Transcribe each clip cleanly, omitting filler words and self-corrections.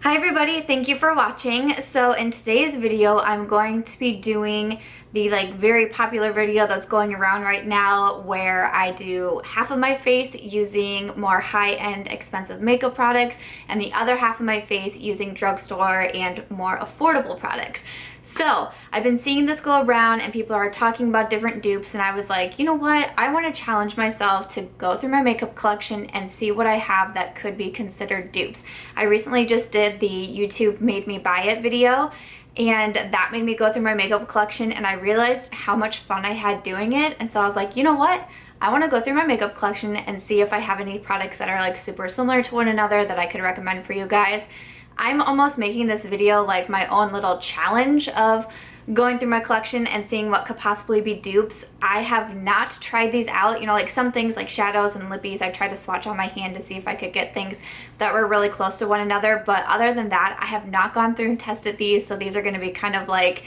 Hi everybody, thank you for watching. So in today's video, I'm going to be doing the very popular video that's going around right now where I do half of my face using more high-end expensive makeup products and the other half of my face using drugstore and more affordable products. So I've been seeing this go around and people are talking about different dupes, and I was like, you know what, I want to challenge myself to go through my makeup collection and see what I have that could be considered dupes. I recently just did the YouTube Made Me Buy It video, and that made me go through my makeup collection, and I realized how much fun I had doing it. And so I was like, you know what, I want to go through my makeup collection and see if I have any products that are like super similar to one another that I could recommend for you guys. I'm almost making this video like my own little challenge of going through my collection and seeing what could possibly be dupes. I have not tried these out, you know, like some things like shadows and lippies, I tried to swatch on my hand to see if I could get things that were really close to one another, but other than that, I have not gone through and tested these, so these are going to be kind of like,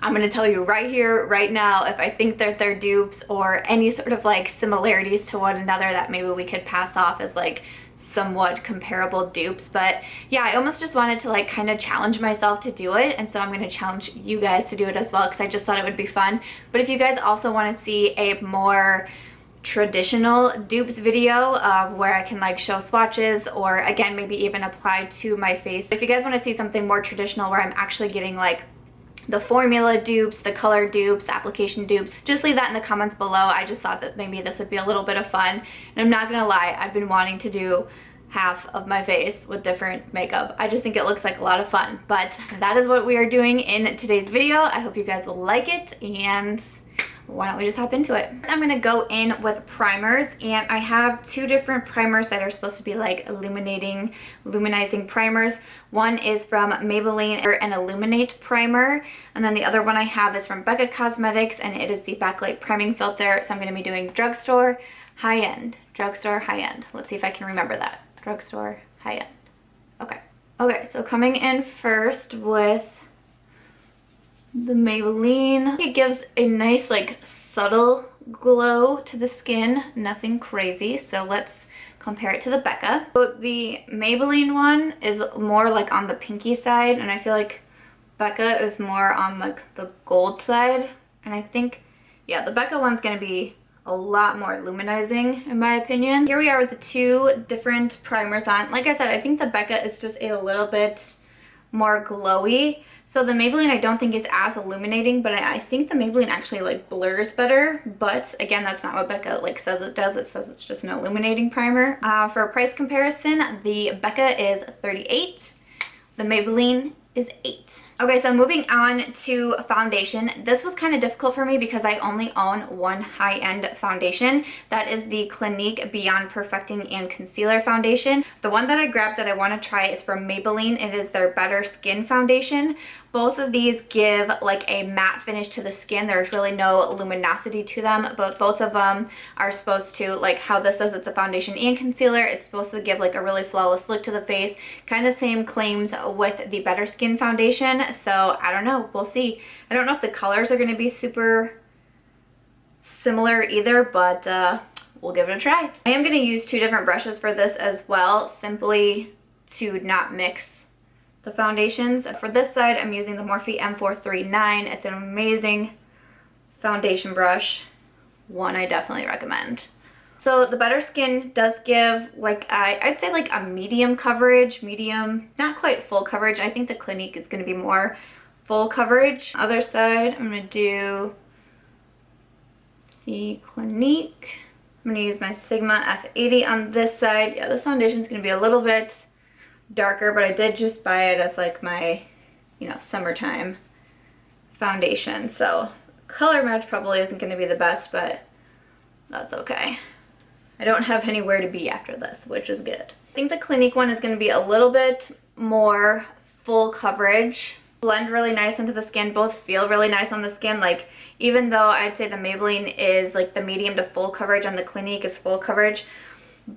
I'm going to tell you right here, right now, if I think that they're dupes or any sort of like similarities to one another that maybe we could pass off as like somewhat comparable dupes. But yeah, I almost just wanted to like kind of challenge myself to do it, and so I'm going to challenge you guys to do it as well because I just thought it would be fun. But if you guys also want to see a more traditional dupes video where I can like show swatches or again maybe even apply to my face, if you guys want to see something more traditional where I'm actually getting like the formula dupes, the color dupes, the application dupes, just leave that in the comments below. I just thought that maybe this would be a little bit of fun. And I'm not gonna lie, I've been wanting to do half of my face with different makeup. I just think it looks like a lot of fun. But that is what we are doing in today's video. I hope you guys will like it, and why don't we just hop into it. I'm gonna go in with primers, and I have two different primers that are supposed to be like luminizing primers. One is from Maybelline, an Illuminate primer, and then the other one I have is from Becca Cosmetics, and it is the Backlight priming filter. So I'm gonna be doing drugstore, high-end, drugstore, high-end. Let's see if I can remember that. Drugstore, high-end. Okay, so coming in first with the Maybelline. It gives a nice like subtle glow to the skin, nothing crazy. So let's compare it to the Becca. So the Maybelline one is more like on the pinky side, and I feel like Becca is more on like the gold side. And I think, yeah, the Becca one's gonna be a lot more luminizing in my opinion. Here we are with the two different primers on. Like I said, I think the Becca is just a little bit more glowy. So the Maybelline I don't think is as illuminating, but I think the Maybelline actually like blurs better. But again, that's not what Becca like says it does. It says it's just an illuminating primer. For a price comparison, the Becca is $38. The Maybelline is $8. Okay, so moving on to foundation. This was kind of difficult for me because I only own one high-end foundation. That is the Clinique Beyond Perfecting and Concealer foundation. The one that I grabbed that I want to try is from Maybelline. It is their Better Skin foundation. Both of these give like a matte finish to the skin. There's really no luminosity to them, but both of them are supposed to, like how this says it's a foundation and concealer, it's supposed to give like a really flawless look to the face. Kind of same claims with the Better Skin foundation. So I don't know, we'll see. I don't know if the colors are going to be super similar either, but we'll give it a try. I am going to use two different brushes for this as well, simply to not mix the foundations. For this side, I'm using the Morphe M439. It's an amazing foundation brush, one I definitely recommend. So the Better Skin does give like I'd say like a medium coverage, not quite full coverage. I think the Clinique is going to be more full coverage. Other side, I'm going to do the Clinique. I'm going to use my Sigma F80 on this side. Yeah, this foundation is going to be a little bit darker, but I did just buy it as like my, you know, summertime foundation. So color match probably isn't going to be the best, but that's okay. I don't have anywhere to be after this, which is good. I think the Clinique one is going to be a little bit more full coverage. Blend really nice into the skin. Both feel really nice on the skin. Like, even though I'd say the Maybelline is like the medium to full coverage and the Clinique is full coverage,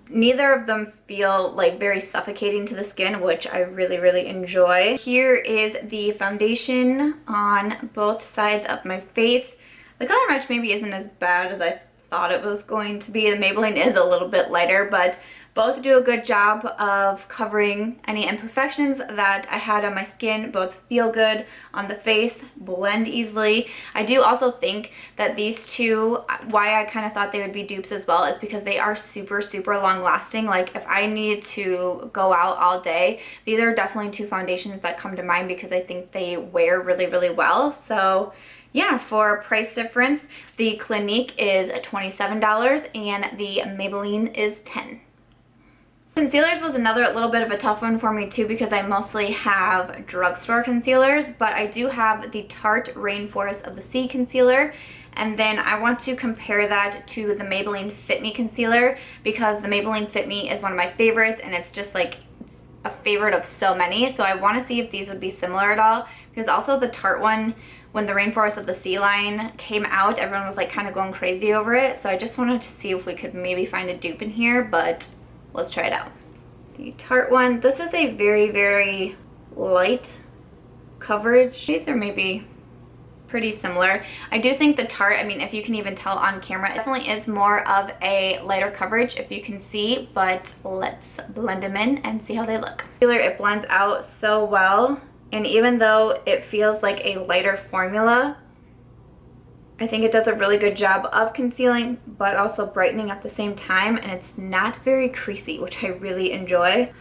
neither of them feel like very suffocating to the skin, which I really enjoy. Here is the foundation on both sides of my face. The color match maybe isn't as bad as I thought it was going to be. The Maybelline is a little bit lighter, but both do a good job of covering any imperfections that I had on my skin. Both feel good on the face, blend easily. I do also think that these two, why I kind of thought they would be dupes as well, is because they are super, super long lasting. Like if I needed to go out all day, these are definitely two foundations that come to mind because I think they wear really, really well. So yeah, for price difference, the Clinique is $27 and the Maybelline is $10. Concealers was another little bit of a tough one for me too because I mostly have drugstore concealers, but I do have the Tarte Rainforest of the Sea concealer, and then I want to compare that to the Maybelline Fit Me Concealer because the Maybelline Fit Me is one of my favorites and it's just like a favorite of so many, so I want to see if these would be similar at all because also the Tarte one, when the Rainforest of the Sea line came out, everyone was like kind of going crazy over it, so I just wanted to see if we could maybe find a dupe in here, but let's try it out. The Tarte one, this is a very, very light coverage. Shades are maybe pretty similar. I do think the Tarte, I mean, if you can even tell on camera, it definitely is more of a lighter coverage if you can see, but let's blend them in and see how they look. It blends out so well, and even though it feels like a lighter formula, I think it does a really good job of concealing but also brightening at the same time, and it's not very creasy, which I really enjoy.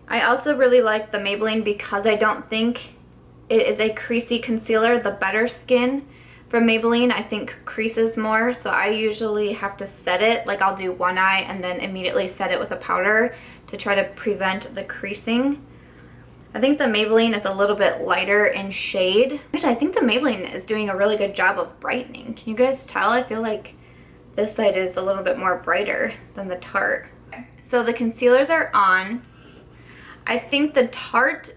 I also really like the Maybelline because I don't think it is a creasy concealer. The Better Skin from Maybelline I think creases more, so I usually have to set it, like I'll do one eye and then immediately set it with a powder to try to prevent the creasing. I think the Maybelline is a little bit lighter in shade, which I think the Maybelline is doing a really good job of brightening. Can you guys tell? I feel like this side is a little bit more brighter than the Tarte. So the concealers are on. I think the Tarte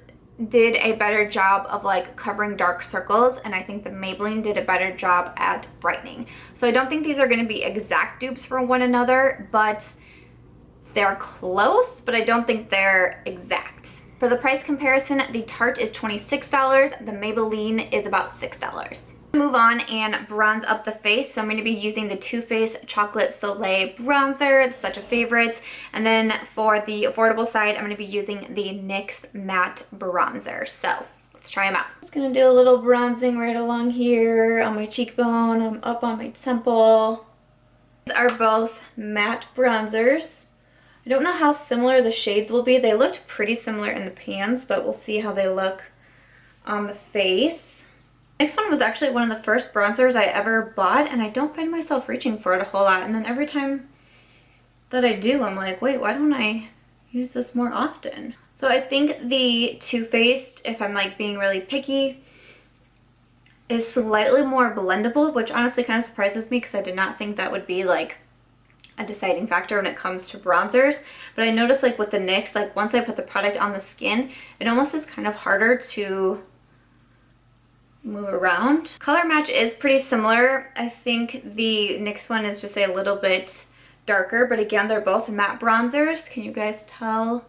did a better job of like covering dark circles, and I think the Maybelline did a better job at brightening. So I don't think these are going to be exact dupes for one another, but they're close, but I don't think they're exact. For the price comparison, the Tarte is $26, the Maybelline is about $6. Move on and bronze up the face, so I'm going to be using the Too Faced Chocolate Soleil bronzer. It's such a favorite. And then for the affordable side, I'm going to be using the NYX Matte Bronzer. So let's try them out. I'm just going to do a little bronzing right along here on my cheekbone, up on my temple. These are both matte bronzers. I don't know how similar the shades will be. They looked pretty similar in the pans, but we'll see how they look on the face. Next one was actually one of the first bronzers I ever bought, and I don't find myself reaching for it a whole lot. And then every time that I do, I'm like, wait, why don't I use this more often? So I think the Too Faced, if I'm like being really picky, is slightly more blendable, which honestly kind of surprises me because I did not think that would be like a deciding factor when it comes to bronzers. But I noticed like with the NYX, like once I put the product on the skin, it almost is kind of harder to move around. Color match is pretty similar. I think the NYX one is just a little bit darker, but again, they're both matte bronzers. Can you guys tell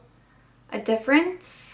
a difference?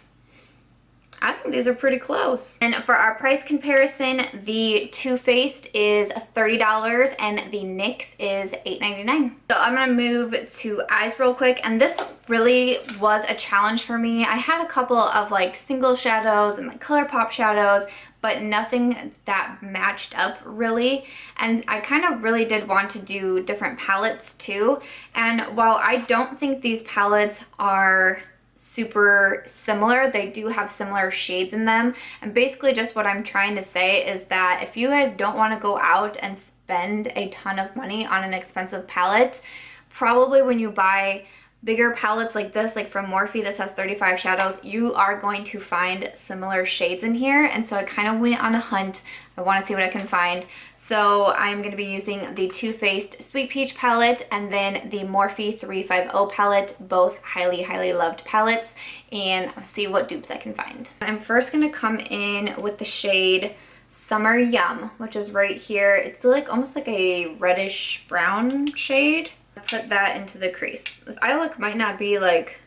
I think these are pretty close. And for our price comparison, the Too Faced is $30 and the NYX is $8.99. So I'm gonna move to eyes real quick, and this really was a challenge for me. I had a couple of like single shadows and like ColourPop shadows, but nothing that matched up really. And I kind of really did want to do different palettes too. And while I don't think these palettes are super similar, they do have similar shades in them. And basically just what I'm trying to say is that if you guys don't want to go out and spend a ton of money on an expensive palette, probably when you buy bigger palettes like this, like from Morphe, this has 35 shadows, you are going to find similar shades in here. And so I kind of went on a hunt. I want to see what I can find. So I'm going to be using the Too Faced Sweet Peach palette and then the Morphe 350 palette, both highly, highly loved palettes, and I'll see what dupes I can find. I'm first going to come in with the shade Summer Yum, which is right here. It's like almost like a reddish brown shade. Put that into the crease. This eye look might not be like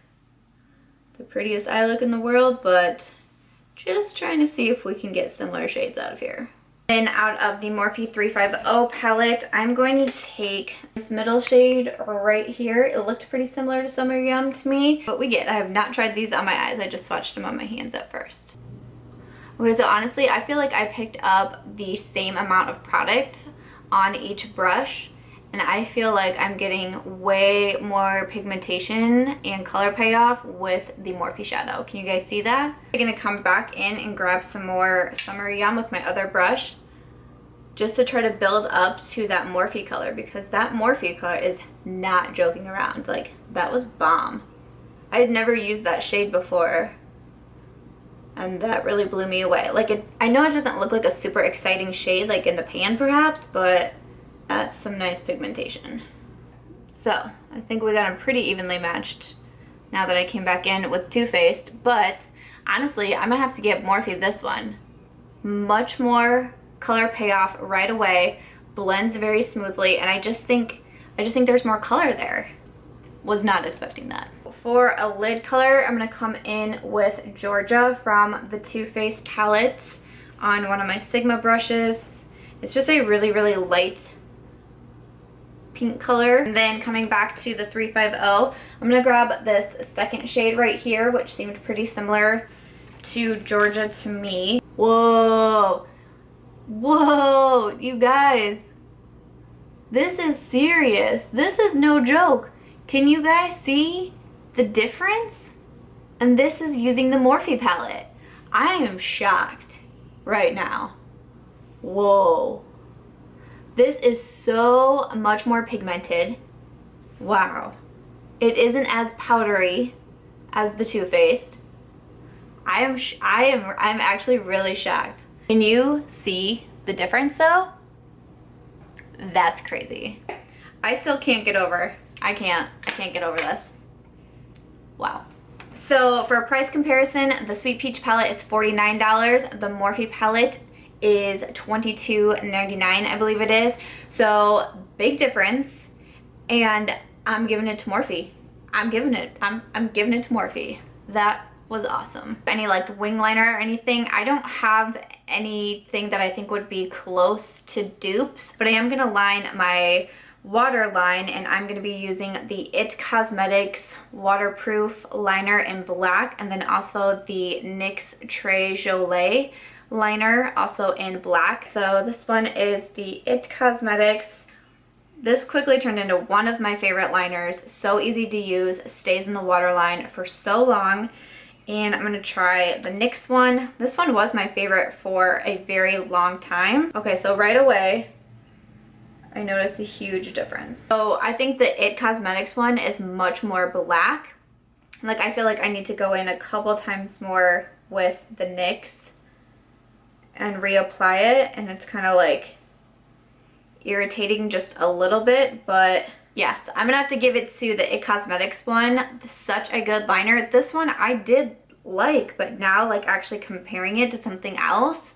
the prettiest eye look in the world, but just trying to see if we can get similar shades out of here. Then out of the Morphe 350 palette, I'm going to take this middle shade right here. It looked pretty similar to Summer Yum to me, but we get. I have not tried these on my eyes. I just swatched them on my hands at first. Okay, so honestly, I feel like I picked up the same amount of product on each brush, and I feel like I'm getting way more pigmentation and color payoff with the Morphe shadow. Can you guys see that? I'm gonna come back in and grab some more Summer Yum with my other brush just to try to build up to that Morphe color, because that Morphe color is not joking around. Like, that was bomb. I had never used that shade before, and that really blew me away. Like, I know it doesn't look like a super exciting shade like in the pan perhaps, but that's some nice pigmentation. So I think we got them pretty evenly matched now that I came back in with Too Faced, but honestly, I'm gonna have to give Morphe this one. Much more color payoff right away, blends very smoothly, and I just think there's more color there. Was not expecting that. For a lid color, I'm gonna come in with Georgia from the Too Faced palettes on one of my Sigma brushes. It's just a really, really light pink color. And then coming back to the 350, I'm gonna grab this second shade right here, which seemed pretty similar to Georgia to me. Whoa, whoa, you guys, this is serious. This is no joke. Can you guys see the difference? And this is using the Morphe palette. I am shocked right now. Whoa. This is so much more pigmented. Wow. It isn't as powdery as the Too Faced. I'm actually really shocked. Can you see the difference though? That's crazy. I still can't get over. I can't get over this. Wow. So for a price comparison, the Sweet Peach palette is $49. The Morphe palette is $22.99, I believe it is. So big difference, and I'm giving it to Morphe. I'm giving it to Morphe. That was awesome. Any like wing liner or anything, I don't have anything that I think would be close to dupes, but I am gonna line my waterline, and I'm going to be using the It Cosmetics waterproof liner in black, and then also the NYX Jolie liner also in black. So this one is the It Cosmetics. This quickly turned into one of my favorite liners. So easy to use, stays in the waterline for so long. And I'm going to try the NYX one. This one was my favorite for a very long time. Okay, so right away I noticed a huge difference. So I think the It Cosmetics one is much more black. Like, I feel like I need to go in a couple times more with the NYX and reapply it, and it's kind of like irritating just a little bit, but yeah, so I'm gonna have to give it to the It Cosmetics one. Such a good liner. This one I did like, but now like actually comparing it to something else,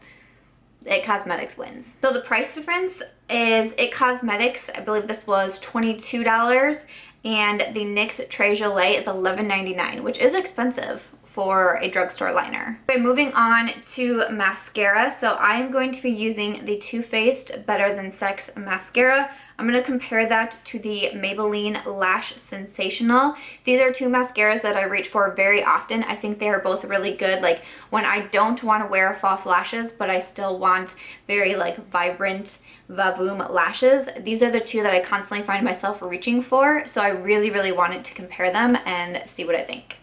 It Cosmetics wins. So the price difference is It Cosmetics, I believe this was $22, and the NYX Jolie is $11.99, which is expensive for a drugstore liner. Okay, moving on to mascara. So I am going to be using the Too Faced Better Than Sex mascara. I'm going to compare that to the Maybelline Lash Sensational. These are two mascaras that I reach for very often. I think they are both really good, like when I don't want to wear false lashes, but I still want very like vibrant Vavoom lashes. These are the two that I constantly find myself reaching for, so I really, really wanted to compare them and see what I think.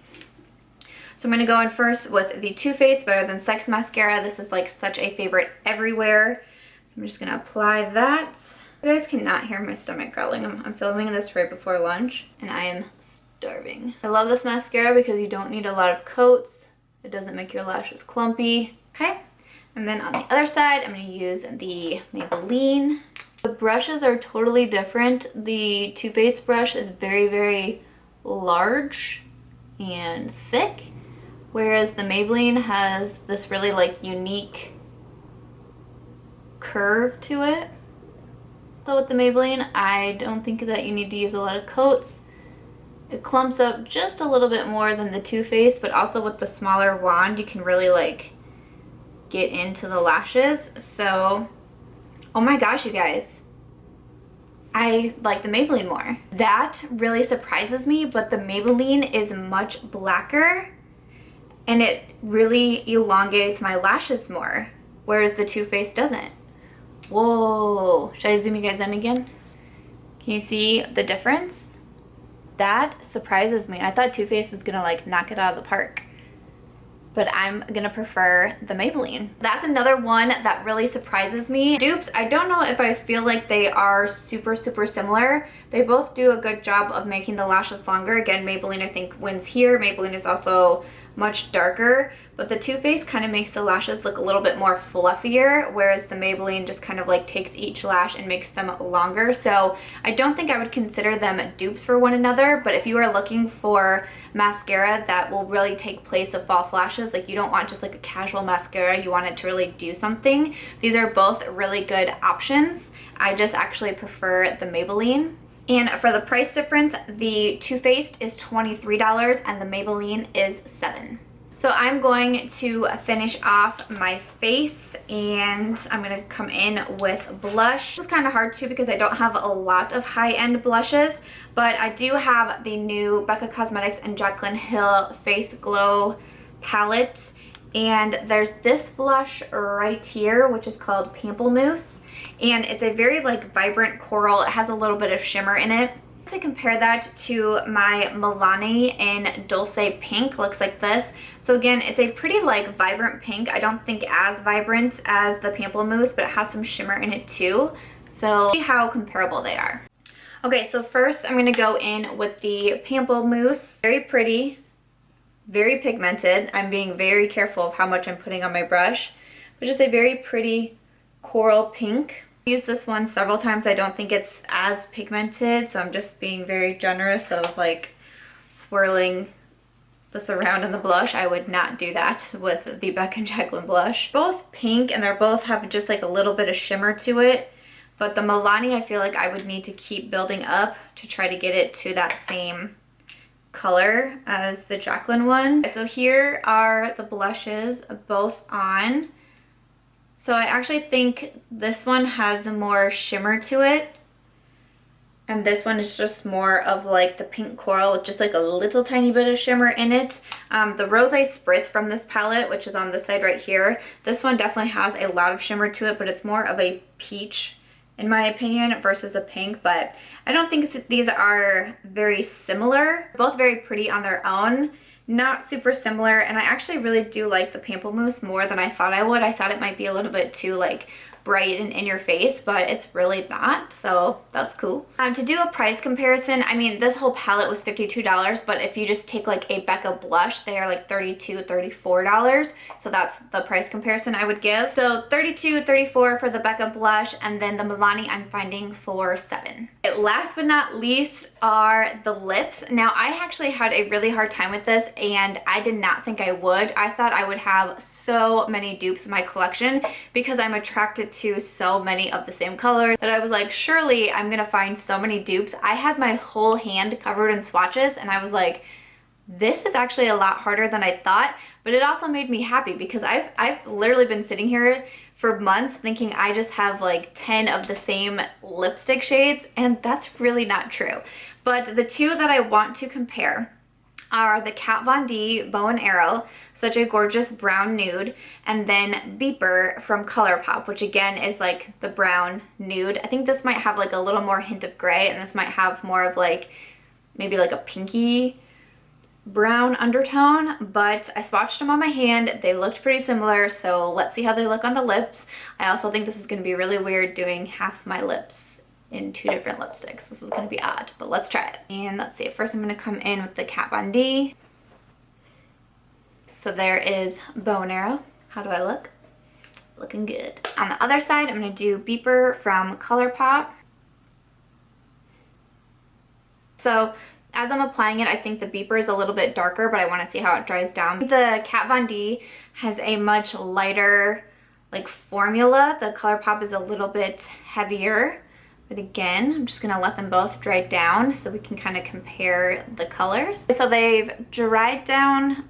So I'm going to go in first with the Too Faced Better Than Sex mascara. This is like such a favorite everywhere. So I'm just going to apply that. You guys cannot hear my stomach growling. I'm filming this right before lunch, and I am starving. I love this mascara because you don't need a lot of coats. It doesn't make your lashes clumpy. Okay, and then on the other side, I'm going to use the Maybelline. The brushes are totally different. The Too Faced brush is very, very large and thick, whereas the Maybelline has this really like unique curve to it. So with the Maybelline, I don't think that you need to use a lot of coats. It clumps up just a little bit more than the Too Faced, but also with the smaller wand, you can really like get into the lashes. So Oh my gosh, you guys. I like the Maybelline more. That really surprises me, but the Maybelline is much blacker and it really elongates my lashes more, whereas the Too Faced doesn't. Whoa, should I zoom you guys in again? Can you see the difference? That surprises me. I thought Too Faced was gonna like knock it out of the park, but I'm gonna prefer the Maybelline. That's another one that really surprises me. Dupes, I don't know if I feel like they are super similar. They both do a good job of making the lashes longer. Again, Maybelline I think wins here. Maybelline is also much darker, but the Too Faced kind of makes the lashes look a little bit more fluffier, whereas the Maybelline just kind of like takes each lash and makes them longer. So I don't think I would consider them dupes for one another, but if you are looking for mascara that will really take place of false lashes, like you don't want just like a casual mascara, you want it to really do something, these are both really good options. I just actually prefer the Maybelline. And for the price difference, the Too Faced is $23 and the Maybelline is $7. So I'm going to finish off my face and I'm going to come in with blush. It was kind of hard too because I don't have a lot of high-end blushes, but I do have the new Becca Cosmetics and Jaclyn Hill Face Glow palette. And there's this blush right here, which is called Pamplemousse. And it's a very like vibrant coral. It has a little bit of shimmer in it. To compare that to my Milani in Dulce Pink, looks like this. So again, it's a pretty like vibrant pink. I don't think as vibrant as the Pamplemousse, but it has some shimmer in it too. So see how comparable they are. Okay, so first I'm gonna go in with the Pamplemousse. Very pretty, very pigmented. I'm being very careful of how much I'm putting on my brush, but just a very pretty coral pink. I've used this one several times. I don't think it's as pigmented, so I'm just being very generous of like swirling this around in the blush. I would not do that with the Becca and Jaclyn blush. Both pink and they're both have just like a little bit of shimmer to it, but the Milani I feel like I would need to keep building up to try to get it to that same color as the Jaclyn one. So here are the blushes both on. So I actually think this one has more shimmer to it. And this one is just more of like the pink coral with just like a little tiny bit of shimmer in it. The Rose Spritz from this palette, which is on this side right here, this one definitely has a lot of shimmer to it, but it's more of a peach in my opinion versus a pink. But I don't think these are very similar. Both very pretty on their own. Not super similar, and I actually really do like the Pamplemousse more than I thought I would. I thought it might be a little bit too like bright and in your face, but it's really not, so that's cool. To do a price comparison, I mean, this whole palette was $52, but if you just take like a Becca blush, they are like $32, $34, so that's the price comparison I would give. So $32, $34 for the Becca blush, and then the Milani I'm finding for $7. Last but not least are the lips. Now, I actually had a really hard time with this, and I did not think I would. I thought I would have so many dupes in my collection because I'm attracted to so many of the same color that I was like, surely I'm gonna find so many dupes. I had my whole hand covered in swatches and I was like, this is actually a lot harder than I thought, but it also made me happy because I've literally been sitting here for months thinking I just have like 10 of the same lipstick shades, and that's really not true. But the two that I want to compare are the Kat Von D Bow and Arrow, such a gorgeous brown nude, and then Beeper from ColourPop, which again is like the brown nude. I think this might have like a little more hint of gray, and this might have more of like maybe like a pinky brown undertone, but I swatched them on my hand. They looked pretty similar, so let's see how they look on the lips. I also think this is going to be really weird doing half my lips in two different lipsticks. This is going to be odd, but let's try it. And let's see, first I'm going to come in with the Kat Von D. So there is Bow and Arrow. How do I look? Looking good. On the other side, I'm going to do Beeper from ColourPop. So as I'm applying it, I think the Beeper is a little bit darker, but I want to see how it dries down. The Kat Von D has a much lighter like formula. The ColourPop is a little bit heavier. But again, I'm just gonna let them both dry down so we can kind of compare the colors. So they've dried down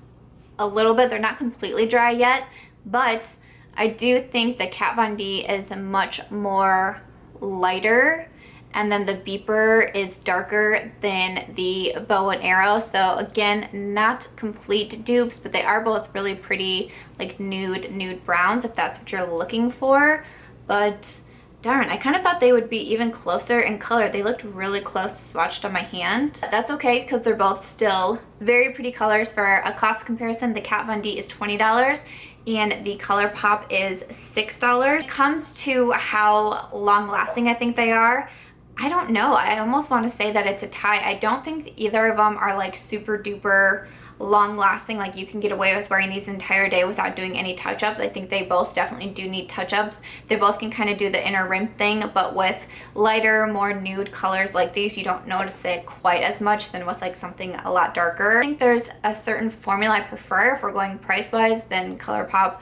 a little bit. They're not completely dry yet, but I do think the Kat Von D is much more lighter, and then the Beeper is darker than the Bow and Arrow. So again, not complete dupes, but they are both really pretty, like nude browns if that's what you're looking for. But darn, I kind of thought they would be even closer in color. They looked really close swatched on my hand. That's okay because they're both still very pretty colors. For a cost comparison, the Kat Von D is $20 and the ColourPop is $6. When it comes to how long lasting I think they are, I don't know. I almost want to say that it's a tie. I don't think either of them are like super duper long lasting, like you can get away with wearing these entire day without doing any touch-ups. I think they both definitely do need touch-ups. They both can kind of do the inner rim thing, but with lighter, more nude colors like these, you don't notice it quite as much than with like something a lot darker. I think there's a certain formula I prefer. If we're going price-wise, then ColourPop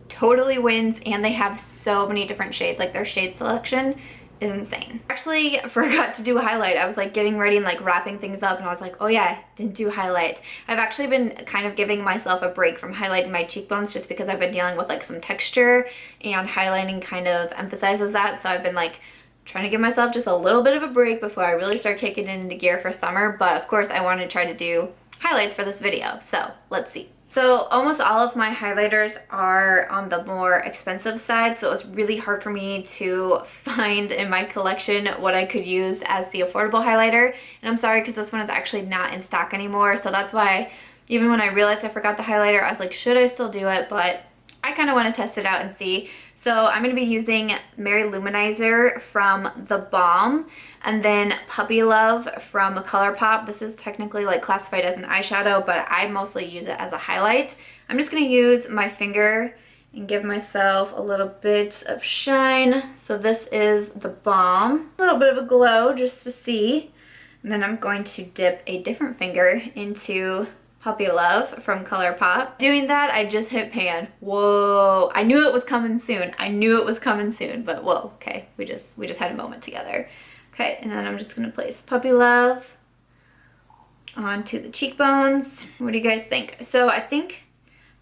totally wins, and they have so many different shades. Like their shade selection is insane. Actually forgot to do a highlight. I was like getting ready and like wrapping things up, and I was like, oh yeah, didn't do highlight. I've actually been kind of giving myself a break from highlighting my cheekbones just because I've been dealing with like some texture, and highlighting kind of emphasizes that. So I've been like trying to give myself just a little bit of a break before I really start kicking it into gear for summer. But of course I want to try to do highlights for this video, so let's see. So almost all of my highlighters are on the more expensive side, so it was really hard for me to find in my collection what I could use as the affordable highlighter. And I'm sorry because this one is actually not in stock anymore, so that's why even when I realized I forgot the highlighter, I was like, should I still do it? But I kind of want to test it out and see. So I'm going to be using Mary Luminizer from The Balm, and then Puppy Love from ColourPop. This is technically like classified as an eyeshadow, but I mostly use it as a highlight. I'm just going to use my finger and give myself a little bit of shine. So this is The Balm. A little bit of a glow just to see. And then I'm going to dip a different finger into Puppy Love from ColourPop. Doing that, I just hit pan. Whoa, I knew it was coming soon. I knew it was coming soon, but whoa, okay, we just had a moment together. Okay, and then I'm just gonna place Puppy Love onto the cheekbones. What do you guys think? So I think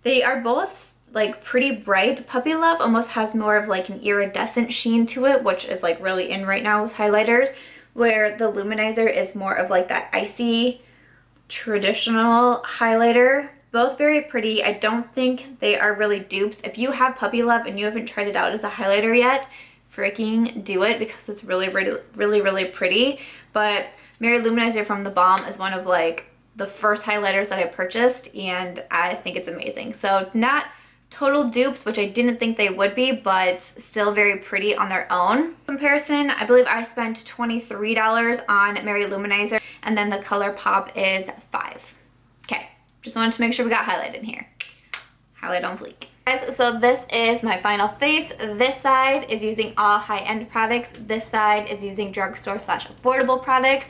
they are both like pretty bright. Puppy Love almost has more of like an iridescent sheen to it, which is like really in right now with highlighters, where the Luminizer is more of like that icy, traditional highlighter. Both very pretty. I don't think they are really dupes. If you have Puppy Love and you haven't tried it out as a highlighter yet, freaking do it because it's really pretty. But Mary Luminizer from The Balm is one of like the first highlighters that I purchased, and I think it's amazing. So not total dupes, which I didn't think they would be, but still very pretty on their own. Comparison, I believe I spent $23 on Mary Luminizer, and then the ColourPop is $5. Okay, just wanted to make sure we got highlight in here. Highlight on fleek. Guys, so this is my final face. This side is using all high-end products. This side is using drugstore / affordable products.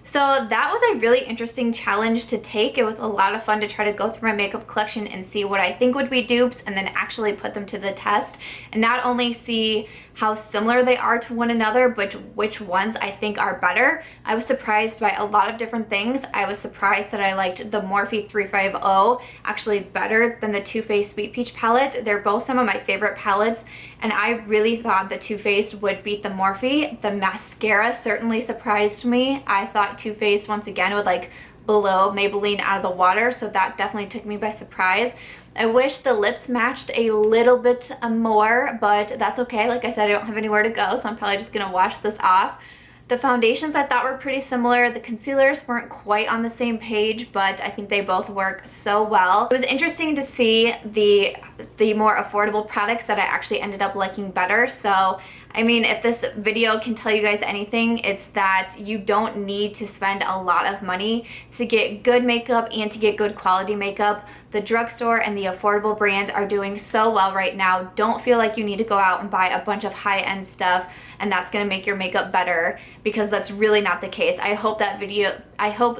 So that was a really interesting challenge to take. It was a lot of fun to try to go through my makeup collection and see what I think would be dupes, and then actually put them to the test, and not only see how similar they are to one another, but which ones I think are better. I was surprised by a lot of different things. I was surprised that I liked the Morphe 350 actually better than the Too Faced Sweet Peach palette. They're both some of my favorite palettes, and I really thought the Too Faced would beat the Morphe. The mascara certainly surprised me. I thought Too Faced once again would like blow Maybelline out of the water, so that definitely took me by surprise. I wish the lips matched a little bit more, but that's okay. Like I said, I don't have anywhere to go, so I'm probably just gonna wash this off. The foundations I thought were pretty similar. The concealers weren't quite on the same page, but I think they both work so well. It was interesting to see the more affordable products that I actually ended up liking better. So I mean, if this video can tell you guys anything, it's that you don't need to spend a lot of money to get good makeup and to get good quality makeup. The drugstore and the affordable brands are doing so well right now. Don't feel like you need to go out and buy a bunch of high-end stuff and that's gonna make your makeup better, because that's really not the case. I hope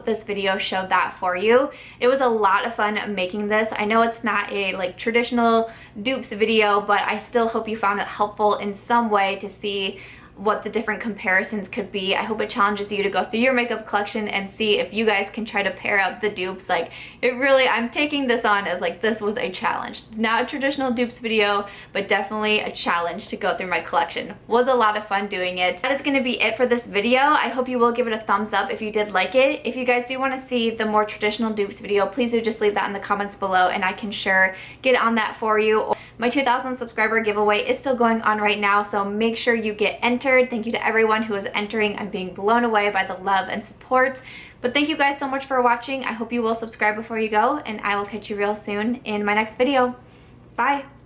this video showed that for you. It was a lot of fun making this. I know it's not a like traditional dupes video, but I still hope you found it helpful in some way to see what the different comparisons could be. I hope it challenges you to go through your makeup collection and see if you guys can try to pair up the dupes. Like, it really, I'm taking this on as like this was a challenge. Not a traditional dupes video, but definitely a challenge to go through my collection. Was a lot of fun doing it. That is going to be it for this video. I hope you will give it a thumbs up if you did like it. If you guys do want to see the more traditional dupes video, please do just leave that in the comments below and I can sure get on that for you. My 2,000 subscriber giveaway is still going on right now, so make sure you get entered. Thank you to everyone who is entering. I'm being blown away by the love and support. But thank you guys so much for watching. I hope you will subscribe before you go, and I will catch you real soon in my next video. Bye!